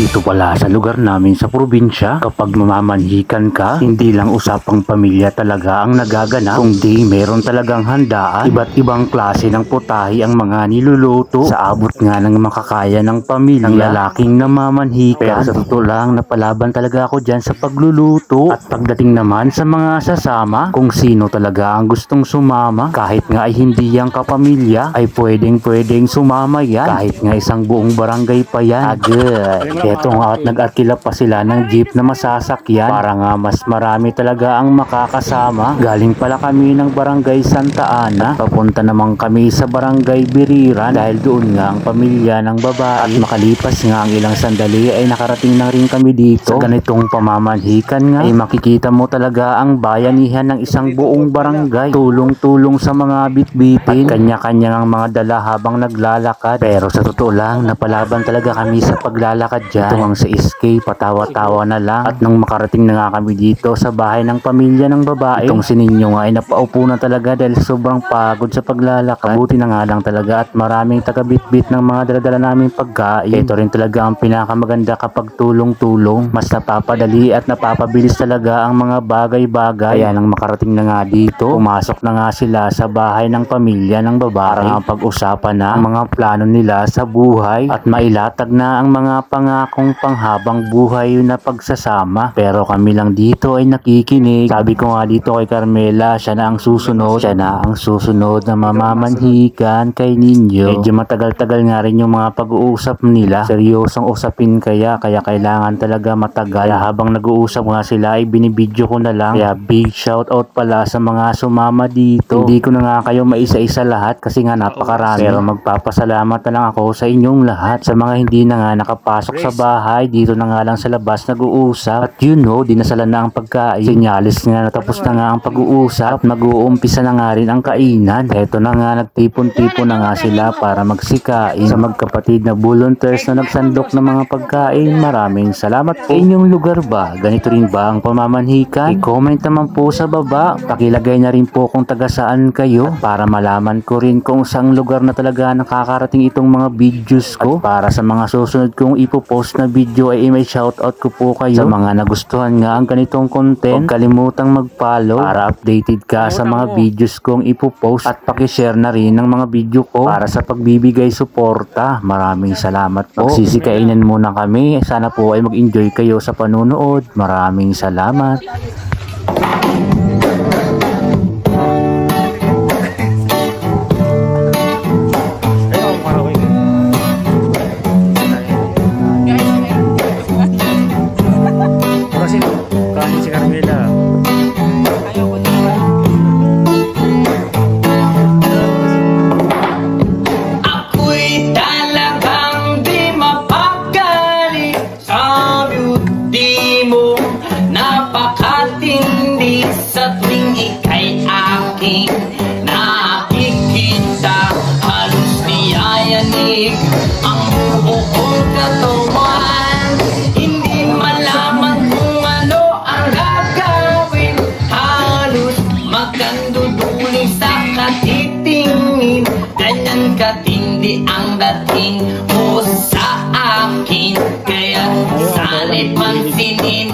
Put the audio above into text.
Dito pala sa lugar namin sa probinsya, kapag mamamanhikan ka, hindi lang usapang pamilya talaga ang nagaganap, kundi meron talagang handaan. Iba't ibang klase ng putahe ang mga niluluto sa abot nga ng makakaya ng pamilya ng lalaking namamanhikan. Pero sa totoo lang, napalaban talaga ako dyan sa pagluluto. At pagdating naman sa mga sasama, kung sino talaga ang gustong sumama, kahit nga ay hindi yang kapamilya, ay pwedeng sumama yan. Kahit nga isang buong barangay pa yan. Agad. Eto nga at nag-arkila pa sila ng jeep na masasakyan para nga mas marami talaga ang makakasama. Galing pala kami ng barangay Santa Ana. Papunta naman kami sa barangay Biriran dahil doon nga ang pamilya ng babae. At makalipas nga ang ilang sandali ay nakarating na rin kami dito. Sa ganitong pamamanhikan nga ay makikita mo talaga ang bayanihan ng isang buong barangay. Tulong-tulong sa mga bitbitin at kanya-kanya ang mga dala habang naglalakad. Pero sa totoo lang, napalaban talaga kami sa paglalakad dyan. Ito ang sa SK, patawa-tawa na lang. At nung makarating na nga kami dito sa bahay ng pamilya ng babae, itong si Ninyo nga ay napaupo na talaga dahil sobrang pagod sa paglalakad. Buti na nga lang talaga at maraming taga-bitbit ng mga daladala naming pagkain. Ito rin talaga ang pinakamaganda kapag tulong-tulong. Mas napapadali at napapabilis talaga ang mga bagay-bagay. Kaya nang makarating na nga dito, pumasok na nga sila sa bahay ng pamilya ng babae. Ang pag-usapan na ang mga plano nila sa buhay at mailatag na ang mga pangakong panghabang buhay na pagsasama. Pero kami lang dito ay nakikinig. Sabi ko nga dito kay Carmela, siya na ang susunod. Siya na ang susunod na mamamanhikan kay Ninyo. Medyo matagal-tagal nga rin yung mga pag-uusap nila. Seryosong usapin kaya kailangan talaga matagal. Kaya habang nag-uusap nga sila ay binibidyo ko na lang. Kaya big shout out pala sa mga sumama dito. Hindi ko na nga kayo maisa-isa lahat kasi nga napakarami. Pero magpapasalamat na lang ako sa inyong lahat. Sa mga hindi na nga nakapasok sa bahay, dito na nga lang sa labas nag-uusap. At dinasalan na ang pagkain. Sinyalis nga natapos na nga ang pag-uusap. Mag-uumpisa na nga rin ang kainan. Eto na nga, nagtipon-tipon na nga sila para magsikain. Sa magkapatid na volunteers na nagsandok ng mga pagkain, maraming salamat po. Sa inyong lugar ba? Ganito rin ba ang pamamanhikan? I-comment naman po sa baba. Pakilagay na rin po kung taga saan kayo para malaman ko rin kung saang lugar na talaga nakakarating itong mga videos ko. At para sa mga susunod kong ipopost na video ay may shoutout ko po kayo. Sa mga nagustuhan nga ang ganitong content, huwag kalimutang mag-follow para updated ka sa mga videos kong ipopost at pakishare na rin ng mga video ko para sa pagbibigay suporta. Maraming salamat po. Magsisikainan muna kami. Sana po ay mag-enjoy kayo sa panunood. Maraming salamat. Kasi si Carmela. Ako'y talagang di mapakali sa beauty mo. Napakatindi sa tuwing ika'y aking nakikita. Halos niyayanig ang buong katawan. Hindi malaman kung ano ang gagawin. Halos magkanduduling sa katitingin. Ganyan katindi ang dating mo sa akin. Kaya sana'y pansinin